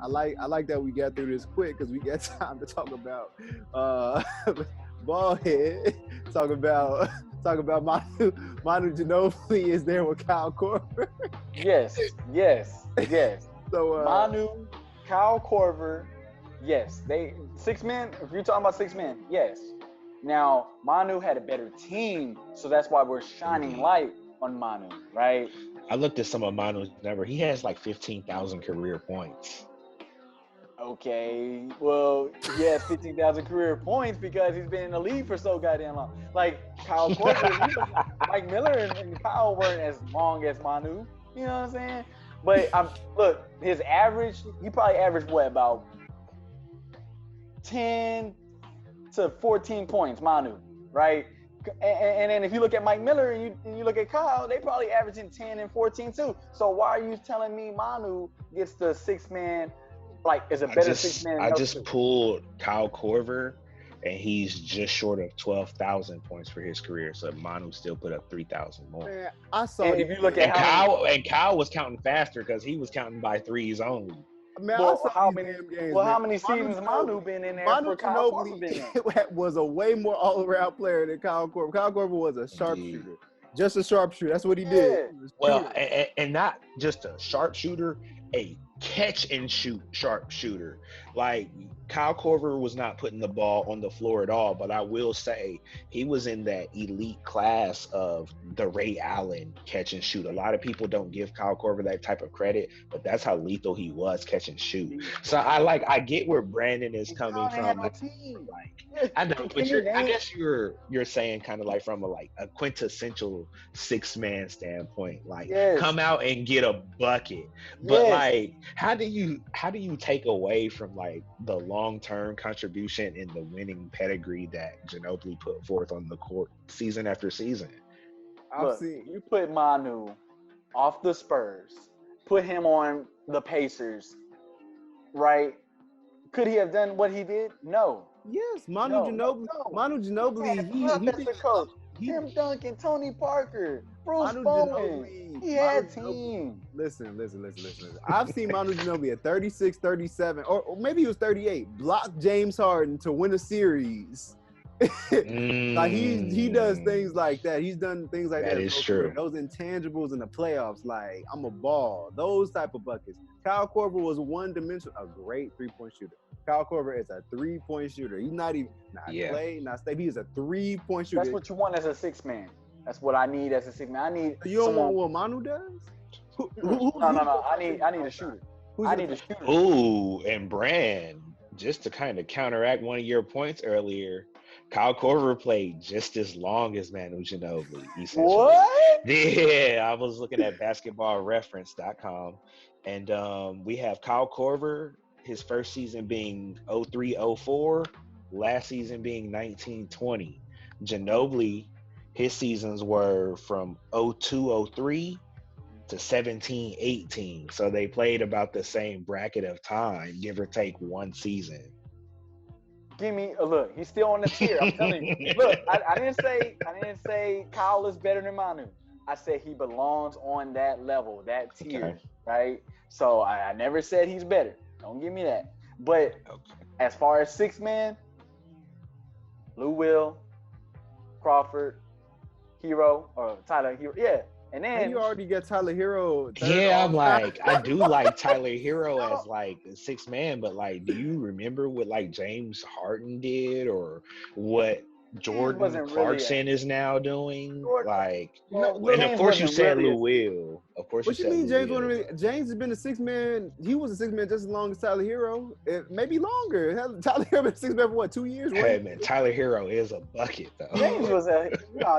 I like that we got through this quick because we got time to talk about ball head. Talk about Manu Ginobili is there with Kyle Korver. Yes. So Manu, Kyle Korver, yes. They 6 men. If you're talking about 6 men, yes. Now Manu had a better team, so that's why we're shining light on Manu, right? I looked at some of Manu's number. He has like 15,000 career points. Okay, well, he has 15,000 career points because he's been in the league for so goddamn long. Like Kyle Korver, Mike Miller and Kyle weren't as long as Manu. You know what I'm saying? But look, his average, he probably averaged what, about 10 to 14 points, Manu, right? And then if you look at Mike Miller and you look at Kyle, they probably averaging 10 and 14 too. So why are you telling me Manu gets the 6-man? Like, is a better 6-man? I just pulled Kyle Korver, and he's just short of 12,000 points for his career. So Manu still put up 3,000 more. man, I saw. And if you look at Kyle was counting faster because he was counting by threes only. Man, well, I saw how these many? damn games, Well, man. how many seasons Manu been in there Manu for Kyle Korver been in? Ginobili was a way more all-around player than Kyle Korver. Kyle Korver was a sharpshooter, just a sharpshooter. That's what he did. He was Well, shooting. and not just a sharpshooter, a catch and shoot sharpshooter. Like Kyle Korver was not putting the ball on the floor at all, but I will say he was in that elite class of the Ray Allen catch and shoot. A lot of people don't give Kyle Korver that type of credit, but that's how lethal he was catch and shoot. So I get where Brandon is coming from. I know, but I guess you're saying kind of like from a quintessential 6-man standpoint, like come out and get a bucket. But like, how do you take away from like the long-term contribution and the winning pedigree that Ginobili put forth on the court season after season? Look, you put Manu off the Spurs, put him on the Pacers, right? Could he have done what he did? No. Yes, Manu Ginobili. He did. Coach. Tim Duncan, Tony Parker, Bruce Bowen. He had team. Listen. I've seen Manu Ginobili at 36, 37, or maybe he was 38. Block James Harden to win a series. Like he does things like that. He's done things like that. That is true. Those intangibles in the playoffs, like I'm a ball. Those type of buckets. Kyle Korver was one-dimensional, a great three-point shooter. Kyle Korver is a three-point shooter. He's not even play, not stay. He is a three-point shooter. That's what you want as a 6-man. That's what I need as a 6-man. I need. You don't want what Manu does? No. I need a shooter. I need a shooter. Ooh, and Bran, just to kind of counteract one of your points earlier, Kyle Korver played just as long as Manu Ginobili. What? Yeah, I was looking at basketballreference.com, and we have Kyle Korver, his first season being 03-04, last season being 19-20. Ginobili, his seasons were from 02-03 to 17-18. So they played about the same bracket of time, give or take one season. Give me a look. He's still on the tier. I'm telling you. Look, I didn't say Kyle is better than Manu. I said he belongs on that level, that tier, right? So I never said he's better. Don't give me that. But as far as 6-man, Lou Will, Crawford, Herro, or Tyler Herro. Yeah. And then you already got Tyler Herro. Yeah, I'm like, I do like Tyler Herro as like a 6-man, but like, do you remember what like James Harden did or what Jordan Clarkson is now doing? Like, and of course you said Lou Will. Of course you said Lou Will. James has been a 6-man. He was a 6-man just as long as Tyler Herro. Maybe longer. Tyler Herro been a 6-man for what, 2 years? Hey man, Tyler Herro is a bucket though.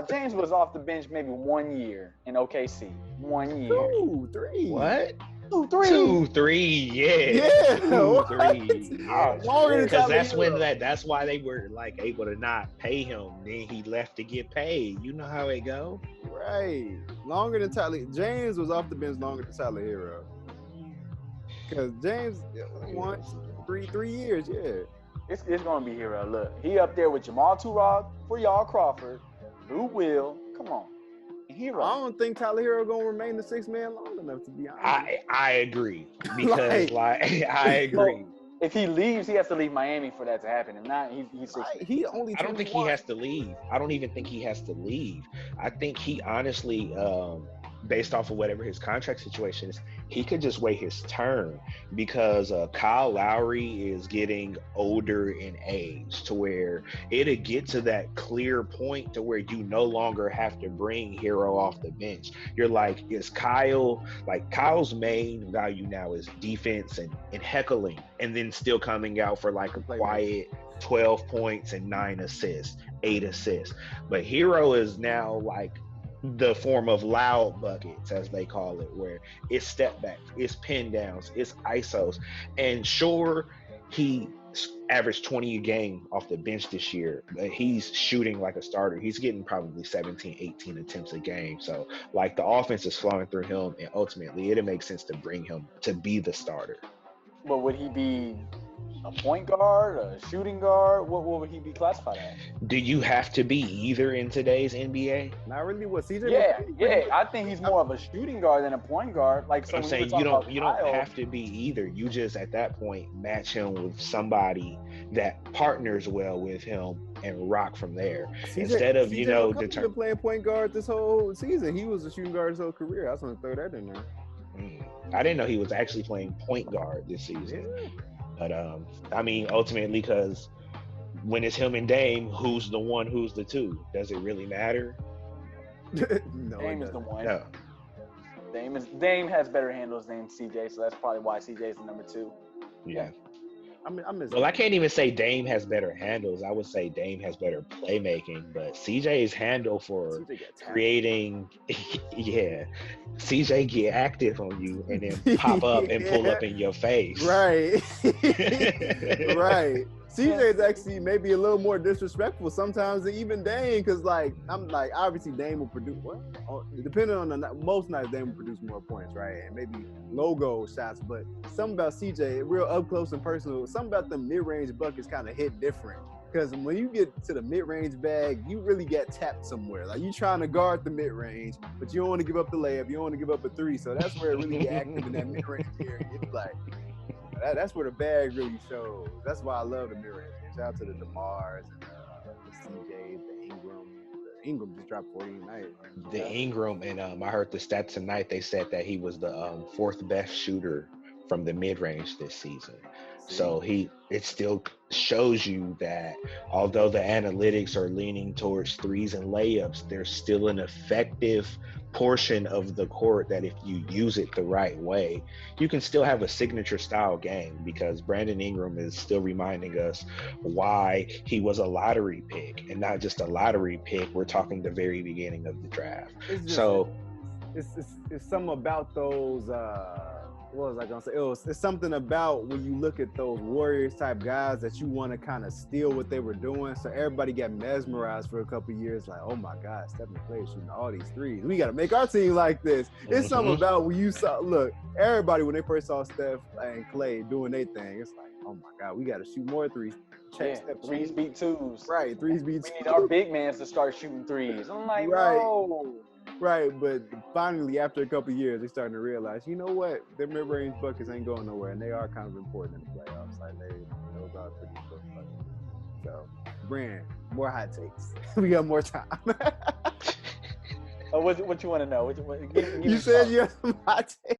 James was off the bench maybe 1 year in OKC. 1 year. 2, 3. What? 2, 3. 2, 3, yeah. 2, 3. Because that's why they were like able to not pay him. Then he left to get paid. You know how it go. Right. Longer than Tyler. James was off the bench longer than Tyler Herro. Because James won 3 years, yeah. It's gonna be Herro. Look, he up there with Jamal Turok, Jamal Crawford, Lou Will. Come on. Hero. I don't think Tyler Herro gonna remain the 6th man long enough, to be honest. I agree because I agree. Well, if he leaves, he has to leave Miami for that to happen. If not, he's 6 man. He only. I don't think he has to leave. I don't even think he has to leave. I think he honestly, based off of whatever his contract situation is, he could just wait his turn because Kyle Lowry is getting older in age to where it'll get to that clear point to where you no longer have to bring Herro off the bench. You're like, Kyle's main value now is defense and heckling, and then still coming out for like a quiet 12 points and 9 assists, 8 assists. But Herro is now like the form of loud buckets, as they call it, where it's step back, it's pin downs, it's ISOs. And sure, he averaged 20 a game off the bench this year, but he's shooting like a starter. He's getting probably 17, 18 attempts a game. So like the offense is flowing through him, and ultimately it'll make sense to bring him to be the starter. But would he be a point guard, a shooting guard? What would he be classified as? Do you have to be either in today's NBA? Not really. What CJ? Yeah. I think he's more of a shooting guard than a point guard. Like, so I'm saying you don't have to be either. You just at that point match him with somebody that partners well with him and rock from there. Instead of been playing point guard this whole season. He was a shooting guard his whole career. I just want to throw that in there. I didn't know he was actually playing point guard this season. Yeah. But I mean, ultimately, because when it's him and Dame, who's the one, who's the two? Does it really matter? No, Dame is the one. No. Dame has better handles than CJ, so that's probably why CJ is the number 2. Yeah. Well, I can't even say Dame has better handles. I would say Dame has better playmaking, but CJ's handle for creating, CJ get active on you and then pop up and pull up in your face. Right. Right. CJ is actually maybe a little more disrespectful sometimes than even Dame, because obviously Dame will produce, depending on most nights Dame will produce more points, right? And maybe logo shots, but something about CJ, real up close and personal, something about the mid-range buckets kind of hit different. Because when you get to the mid-range bag, you really get tapped somewhere. Like, you trying to guard the mid-range, but you don't want to give up the layup. You don't want to give up a 3. So that's where it really get active in that mid-range area. It's like, that's where the bag really shows. That's why I love the mid-range. Shout out to the DeMars and the CJs, the Ingram. The Ingram just dropped 40 tonight. The Ingram, and I heard the stat tonight. They said that he was the 4th best shooter from the mid-range this season. So it still shows you that although the analytics are leaning towards threes and layups, there's still an effective portion of the court that if you use it the right way, you can still have a signature style game, because Brandon Ingram is still reminding us why he was a lottery pick, and not just a lottery pick. We're talking the very beginning of the draft. It's something about those what was I gonna say? It's something about when you look at those Warriors type guys that you want to kind of steal what they were doing. So everybody got mesmerized for a couple of years, like, oh my God, Stephen Clay shooting all these threes. We got to make our team like this. It's something about when you saw, everybody when they first saw Steph and Clay doing their thing, it's like, oh my God, we got to shoot more threes. Threes beat twos. Right, threes beat twos. We need our big mans to start shooting threes. I'm like, no. Right, but finally, after a couple of years, they're starting to realize, you know what? Their mid-range buckets ain't going nowhere, and they are kind of important in the playoffs. Like, those are pretty important buckets. So, Bran, more hot takes. We got more time. What you want to know? You said you have some hot takes.